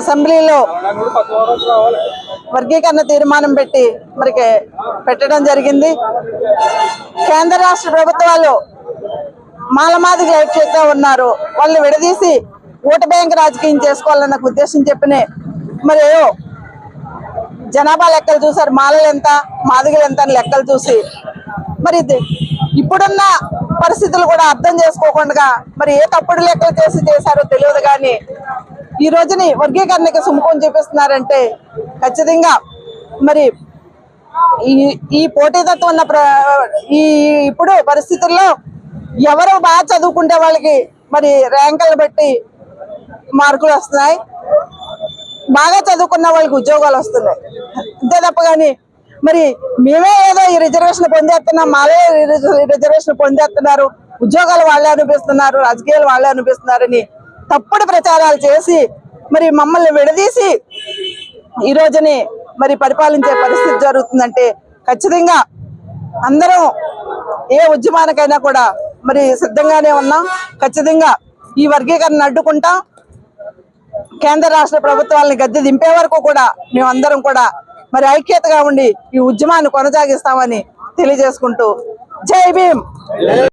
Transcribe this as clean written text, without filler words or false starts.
అసెంబ్లీలో వర్గీకరణ తీర్మానం పెట్టడం జరిగింది. కేంద్ర రాష్ట్ర ప్రభుత్వాలు మాలమాదిగ ఐక్యతతో ఉన్నారు. వాళ్ళు విడదీసి ఓటు బ్యాంక్ రాజకీయం చేసుకోవాలన్న ఉద్దేశం చెప్పినే మరి జనాభా లెక్కలు చూసారు, మాలలు ఎంత మాదిగలు ఎంత అని లెక్కలు చూసి మరి ఇప్పుడున్న పరిస్థితులు కూడా అర్థం చేసుకోకుండా మరి ఏ తప్పుడు లెక్కలు చేశారో తెలియదు. కానీ ఈ రోజుని వర్గీకరణకి సుముఖం చూపిస్తున్నారంటే ఖచ్చితంగా మరి ఈ పోటీతత్వం ఉన్న ఇప్పుడు పరిస్థితుల్లో ఎవరు బాగా చదువుకుంటే వాళ్ళకి మరి ర్యాంకులు బట్టి మార్కులు వస్తున్నాయి, బాగా చదువుకున్న వాళ్ళకి ఉద్యోగాలు వస్తున్నాయి. అంతే తప్ప కానీ మరి మేమే ఏదో ఈ రిజర్వేషన్ పొందేస్తున్నాం, మాలే రిజర్వేషన్ పొందేస్తున్నారు, ఉద్యోగాలు వాళ్ళే అనిపిస్తున్నారు, రాజకీయాలు వాళ్ళే అనిపిస్తున్నారని తప్పుడు ప్రచారాలు చేసి మరి మమ్మల్ని విడదీసి ఈ రోజుని మరి పరిపాలించే పరిస్థితి జరుగుతుందంటే ఖచ్చితంగా అందరం ఏ ఉద్యమానికైనా కూడా మరి సిద్ధంగానే ఉన్నాం. ఖచ్చితంగా ఈ వర్గీకరణ అడ్డుకుంటాం. కేంద్ర రాష్ట్ర ప్రభుత్వాలని గద్దె దింపే వరకు కూడా మేమందరం కూడా మరి ఐక్యతగా ఉండి ఈ ఉద్యమాన్ని కొనసాగిస్తామని తెలియజేసుకుంటూ జై భీమ్.